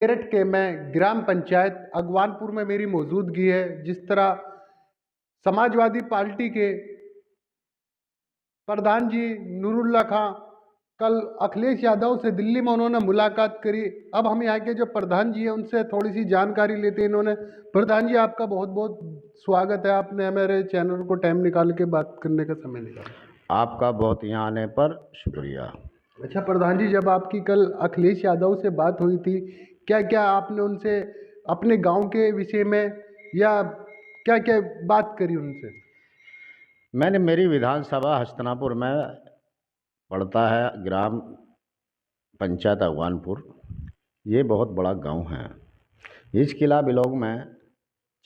मेरठ के मैं ग्राम पंचायत अगवानपुर में मेरी मौजूदगी है। जिस तरह समाजवादी पार्टी के प्रधान जी नूरुल्लाह खां कल अखिलेश यादव से दिल्ली में उन्होंने मुलाकात करी। अब हम यहाँ के जो प्रधान जी हैं उनसे थोड़ी सी जानकारी लेते हैं। इन्होंने प्रधान जी आपका बहुत बहुत स्वागत है, आपने हमारे चैनल को टाइम निकाल के बात करने का समय निकाला। आपका बहुत यहाँ आने पर शुक्रिया। अच्छा प्रधान जी, जब आपकी कल अखिलेश यादव से बात हुई थी, क्या क्या आपने उनसे अपने गांव के विषय में या क्या क्या बात करी उनसे? मैंने मेरी विधानसभा हस्तनापुर में पड़ता है ग्राम पंचायत अगवानपुर। ये बहुत बड़ा गांव है। इस किला ब्लॉक में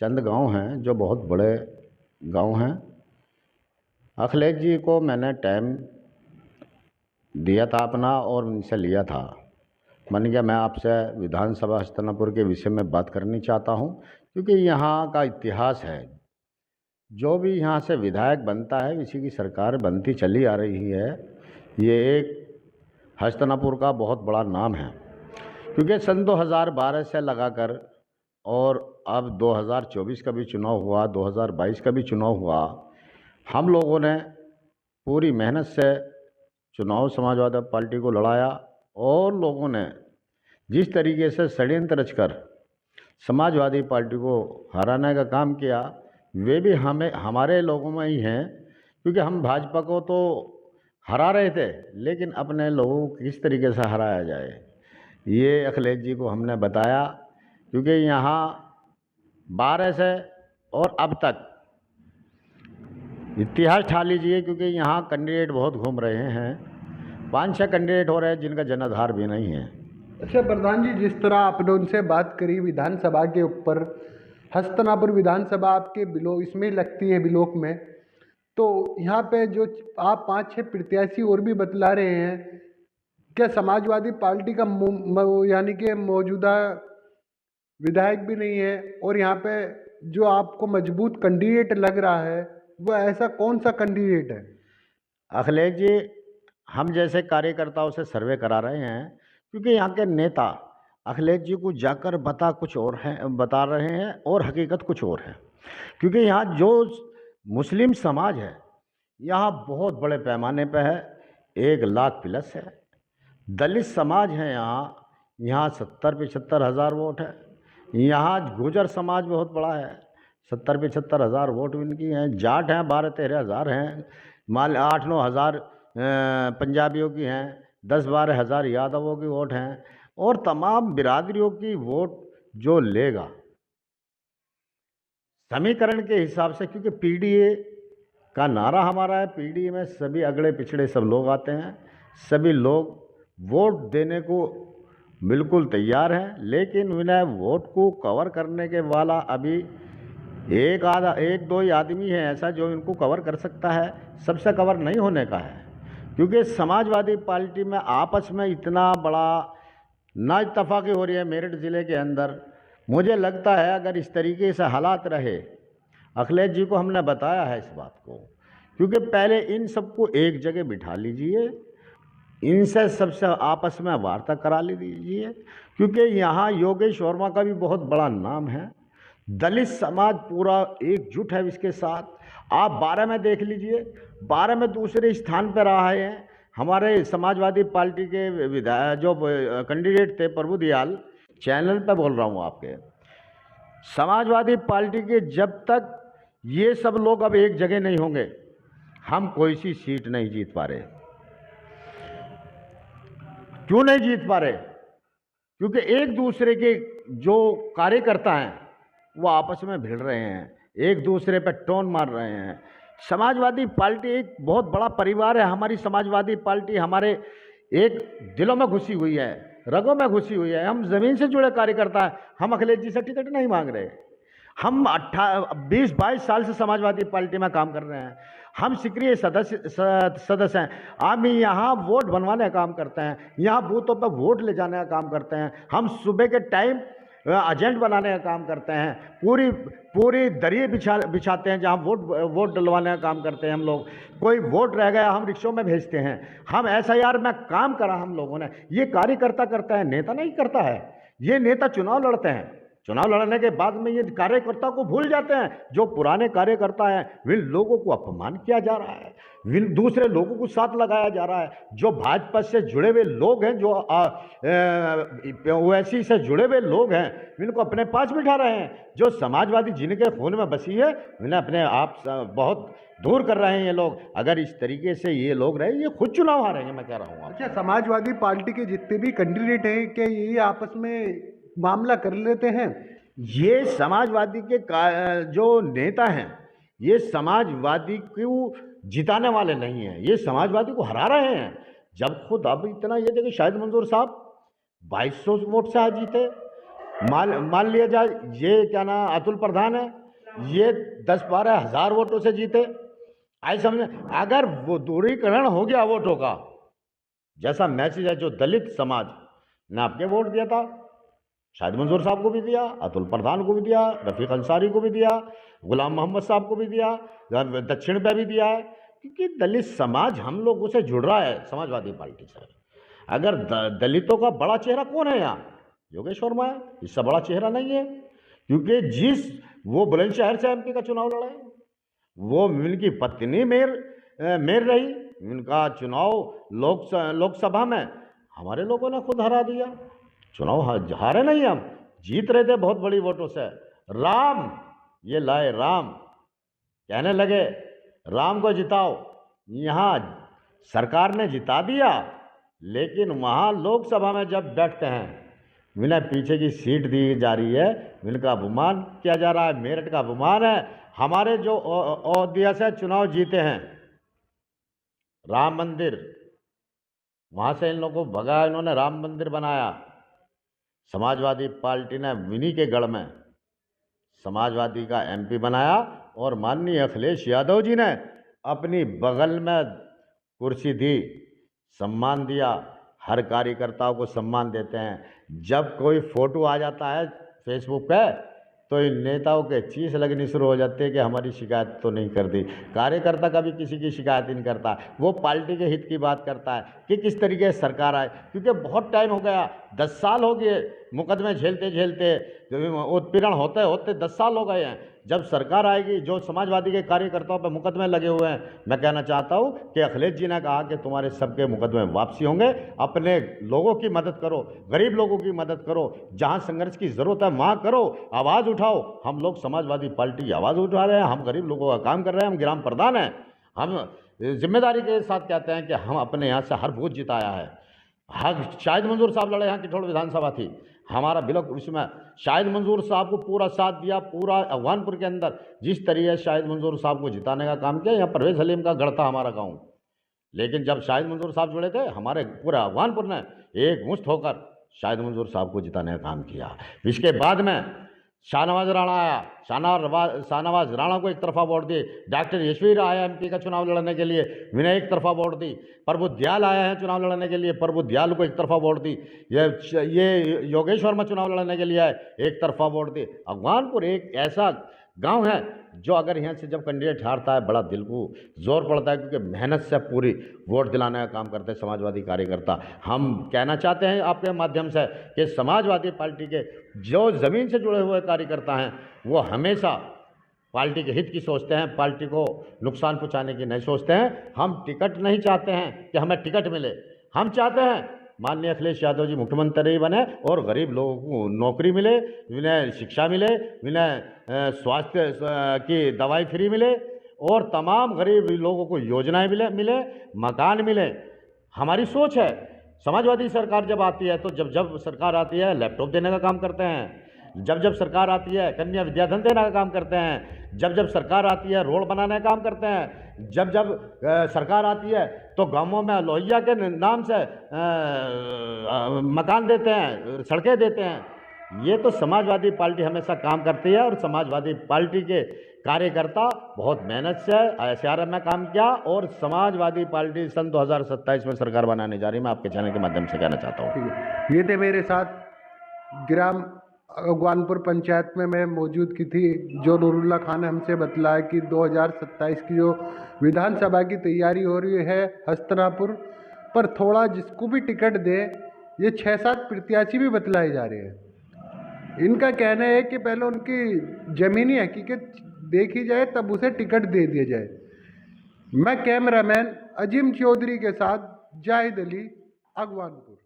चंद गांव हैं जो बहुत बड़े गांव हैं। अखिलेश जी को मैंने टाइम दिया था अपना और उनसे लिया था। मन गया मैं आपसे विधानसभा हस्तनापुर के विषय में बात करनी चाहता हूँ, क्योंकि यहाँ का इतिहास है। जो भी यहाँ से विधायक बनता है, इसी की सरकार बनती चली आ रही है। ये एक हस्तनापुर का बहुत बड़ा नाम है, क्योंकि सन 2012 से लगाकर और अब 2024 का भी चुनाव हुआ, 2022 का भी चुनाव हुआ। हम लोगों ने पूरी मेहनत से चुनाव समाजवादी पार्टी को लड़ाया और लोगों ने जिस तरीके से षड्यंत्र रचकर समाजवादी पार्टी को हराने का काम किया, वे भी हमारे लोगों में ही हैं। क्योंकि हम भाजपा को तो हरा रहे थे, लेकिन अपने लोगों को किस तरीके से हराया जाए, ये अखिलेश जी को हमने बताया। क्योंकि यहाँ 12 से और अब तक इतिहास ठा लीजिए, क्योंकि यहाँ कैंडिडेट बहुत घूम रहे हैं। 5-6 कैंडिडेट हो रहे हैं जिनका जनाधार भी नहीं है। अच्छा प्रधान जी, जिस तरह आपने उनसे बात करी विधानसभा के ऊपर, हस्तनापुर विधानसभा आपके ब्लॉक इसमें लगती है ब्लॉक में, तो यहाँ पे जो आप 5-6 प्रत्याशी और भी बतला रहे हैं, क्या समाजवादी पार्टी का यानी कि मौजूदा विधायक भी नहीं है, और यहाँ पे जो आपको मजबूत कैंडिडेट लग रहा है वो ऐसा कौन सा कैंडिडेट है? अखिलेश जी हम जैसे कार्यकर्ताओं से सर्वे करा रहे हैं, क्योंकि यहाँ के नेता अखिलेश जी को जाकर बता रहे हैं और हकीकत कुछ और है। क्योंकि यहाँ जो मुस्लिम समाज है, यहाँ बहुत बड़े पैमाने पे है, 1 लाख प्लस है। दलित समाज है यहाँ 70-75 हज़ार वोट है। यहाँ गुर्जर समाज बहुत बड़ा है, 70-75 हज़ार वोट इनकी हैं। जाट हैं 12-13 हज़ार हैं, मान 8-9 हज़ार पंजाबियों की हैं, 10-12 हज़ार यादवों की वोट हैं, और तमाम बिरादरियों की वोट जो लेगा समीकरण के हिसाब से। क्योंकि पीडीए का नारा हमारा है, पीडीए में सभी अगड़े पिछड़े सब लोग आते हैं, सभी लोग वोट देने को बिल्कुल तैयार हैं। लेकिन उन्हें वोट को कवर करने के वाला अभी एक दो ही आदमी है ऐसा जो इनको कवर कर सकता है, सबसे कवर नहीं होने का है। क्योंकि समाजवादी पार्टी में आपस में इतना बड़ा नाइतफाकी हो रही है मेरठ ज़िले के अंदर। मुझे लगता है अगर इस तरीके से हालात रहे, अखिलेश जी को हमने बताया है इस बात को, क्योंकि पहले इन सबको एक जगह बिठा लीजिए, इनसे सबसे आपस में वार्ता करा लीजिए। क्योंकि यहाँ योगेश वर्मा का भी बहुत बड़ा नाम है, दलित समाज पूरा एकजुट है इसके साथ। आप 12 में देख लीजिए, 12 में दूसरे स्थान पर रहा है हमारे समाजवादी पार्टी के विधायक जो कैंडिडेट थे प्रभु दयाल। चैनल पे बोल रहा हूँ आपके, समाजवादी पार्टी के जब तक ये सब लोग अब एक जगह नहीं होंगे, हम कोई सी सीट नहीं जीत पा रहे। क्यों नहीं जीत पा रहे? क्योंकि एक दूसरे के जो कार्यकर्ता हैं वो आपस में भिड़ रहे हैं, एक दूसरे पर टोन मार रहे हैं। समाजवादी पार्टी एक बहुत बड़ा परिवार है। हमारी समाजवादी पार्टी हमारे एक दिलों में घुसी हुई है, रगों में घुसी हुई है। हम ज़मीन से जुड़े कार्यकर्ता हैं। हम अखिलेश जी से टिकट नहीं मांग रहे। हम 20-22 साल से समाजवादी पार्टी में काम कर रहे हैं। हम सक्रिय सदस्य हैं। हम यहाँ वोट बनवाने का काम करते हैं, यहाँ बूथों पर वोट ले जाने का काम करते हैं। हम सुबह के टाइम एजेंट बनाने का काम करते हैं, पूरी दरिये बिछाते हैं जहाँ वोट डलवाने का काम करते हैं हम लोग। कोई वोट रह गया हम रिक्शों में भेजते हैं। हम SIR में काम करा हम लोगों ने। ये कार्यकर्ता करता है, नेता नहीं करता है। ये नेता चुनाव लड़ते हैं, चुनाव लड़ने के बाद में ये कार्यकर्ता को भूल जाते हैं। जो पुराने कार्यकर्ता हैं विन लोगों को अपमान किया जा रहा है, विन दूसरे लोगों को साथ लगाया जा रहा है। जो भाजपा से जुड़े हुए लोग हैं, जो ओवैसी से जुड़े हुए लोग हैं, इनको अपने पास बिठा रहे हैं। जो समाजवादी जिनके खून में बसी है, इन्हें अपने आप बहुत दूर कर रहे हैं ये लोग। अगर इस तरीके से ये लोग रहे, ये खुद चुनाव हारेंगे, मैं कह रहा हूँ। अच्छा, समाजवादी पार्टी के जितने भी कैंडिडेट हैं, क्या ये आपस में मामला कर लेते हैं? ये समाजवादी के जो नेता हैं, ये समाजवादी को जिताने वाले नहीं हैं, ये समाजवादी को हरा रहे हैं। जब खुद अब इतना, ये देखिए शाहिद मंजूर साहब 2200 वोट से आज जीते। मान लिया जाए ये क्या ना अतुल प्रधान है, ये 10-12 हज़ार वोटों से जीते। आई समझे, अगर वो दूरीकरण हो गया वोटों का, जैसा मैसेज है जो दलित समाज ने आपके वोट दिया था, शाहिद मंजूर साहब को भी दिया, अतुल प्रधान को भी दिया, रफ़ीक अंसारी को भी दिया, गुलाम मोहम्मद साहब को भी दिया, दक्षिण पे भी दिया है, क्योंकि दलित समाज हम लोगों से जुड़ रहा है समाजवादी पार्टी से। अगर दलितों का बड़ा चेहरा कौन है यहाँ? योगेश वर्मा है, इससे बड़ा चेहरा नहीं है। क्योंकि वो बुलंदशहर से एमपी का चुनाव लड़ा है, वो इनकी पत्नी मेयर रही, इनका चुनाव लोकसभा में हमारे लोगों ने खुद हरा दिया। चुनाव हारे नहीं, हम जीत रहे थे बहुत बड़ी वोटों से। राम ये लाए, राम कहने लगे राम को जिताओ। यहाँ सरकार ने जिता दिया, लेकिन वहाँ लोकसभा में जब बैठते हैं, इन्हें पीछे की सीट दी जा रही है, इनका अपमान किया जा रहा है, मेरठ का अपमान है। हमारे जो अयोध्या से चुनाव जीते हैं, राम मंदिर, वहाँ से इन लोगों को भगा, इन्होंने राम मंदिर बनाया। समाजवादी पार्टी ने विनी के गढ़ में समाजवादी का एमपी बनाया, और माननीय अखिलेश यादव जी ने अपनी बगल में कुर्सी दी, सम्मान दिया। हर कार्यकर्ताओं को सम्मान देते हैं। जब कोई फोटो आ जाता है फेसबुक पे, तो इन नेताओं के चीस लगनी शुरू हो जाती है कि हमारी शिकायत तो नहीं कर दी। कार्यकर्ता कभी किसी की शिकायत नहीं करता, वो पार्टी के हित की बात करता है कि किस तरीके से सरकार आए। क्योंकि बहुत टाइम हो गया, 10 साल हो गए मुकदमे झेलते झेलते, उत्पीड़न होते होते 10 साल हो गए हैं। जब सरकार आएगी, जो समाजवादी के कार्यकर्ताओं पर मुकदमे लगे हुए हैं, मैं कहना चाहता हूं कि अखिलेश जी ने कहा कि तुम्हारे सबके मुकदमे वापसी होंगे। अपने लोगों की मदद करो, गरीब लोगों की मदद करो, जहां संघर्ष की ज़रूरत है वहां करो, आवाज़ उठाओ। हम लोग समाजवादी पार्टी की आवाज़ उठा रहे हैं, हम गरीब लोगों का काम कर रहे हैं, हम ग्राम प्रधान हैं। हम जिम्मेदारी के साथ कहते हैं कि हम अपने यहाँ से हर बूथ जिताया है। शाहिद मंजूर साहब लड़े, यहाँ किठौड़ विधानसभा थी, हमारा बिल्कुल उसमें शाहिद मंजूर साहब को पूरा साथ दिया। पूरा अफगानपुर के अंदर जिस तरीके शाहिद मंजूर साहब को जिताने का काम किया, यहाँ परवेज़ हलीम का गढ़ था हमारा गांव। लेकिन जब शाहिद मंजूर साहब जुड़े थे, हमारे पूरे अफगानपुर ने एक मुश्त होकर शाहिद मंजूर साहब को जिताने का काम किया। इसके बाद में शाहनवाज राणा आया, शाहनवाज राणा को एक तरफा वोट दिए। डॉक्टर यशवीर आया एमपी का चुनाव लड़ने के लिए, विनय एक तरफा वोट दी। प्रभु दयाल आया है चुनाव लड़ने के लिए, प्रभु दयाल को एक तरफा वोट दी। ये योगेश वर्मा चुनाव लड़ने के लिए आए, एक तरफा वोट दी। अफगानपुर एक ऐसा गांव है जो अगर यहाँ से जब कैंडिडेट हारता है, बड़ा दिल को जोर पड़ता है, क्योंकि मेहनत से पूरी वोट दिलाने का काम करते हैं समाजवादी कार्यकर्ता। हम कहना चाहते हैं आपके माध्यम से कि समाजवादी पार्टी के जो ज़मीन से जुड़े हुए कार्यकर्ता हैं, वो हमेशा पार्टी के हित की सोचते हैं, पार्टी को नुकसान पहुँचाने की नहीं सोचते हैं। हम टिकट नहीं चाहते हैं कि हमें टिकट मिले, हम चाहते हैं माननीय अखिलेश यादव जी मुख्यमंत्री बने और गरीब लोगों को नौकरी मिले, इन्हें शिक्षा मिले, इन्हें स्वास्थ्य की दवाई फ्री मिले, और तमाम गरीब लोगों को योजनाएं मिले, मकान मिले। हमारी सोच है। समाजवादी सरकार जब आती है, तो जब सरकार आती है लैपटॉप देने का काम करते हैं, जब सरकार आती है कन्या विद्याधन देने का काम करते हैं, जब सरकार आती है रोड बनाने का काम करते हैं, जब सरकार आती है तो गांवों में लोहिया के नाम से मकान देते हैं, सड़कें देते हैं। ये तो समाजवादी पार्टी हमेशा काम करती है, और समाजवादी पार्टी के कार्यकर्ता बहुत मेहनत से ICRM में काम किया, और समाजवादी पार्टी सन 2027 में सरकार बनाने जा रही है। मैं आपके चैनल के माध्यम से कहना चाहता हूँ। ये थे मेरे साथ ग्राम अफगानपुर पंचायत में मैं मौजूद की थी, जो नूरुल्लाह खान ने हमसे बतलाया कि 2027 की जो विधानसभा की तैयारी हो रही है हस्तनापुर पर, थोड़ा जिसको भी टिकट दे, ये 6-7 प्रत्याशी भी बतलाए जा रहे हैं। इनका कहना है कि पहले उनकी ज़मीनी हकीकत देखी जाए तब उसे टिकट दे दिया जाए। मैं कैमरामैन अजीम चौधरी के साथ जाहिद अली, अगवानपुर।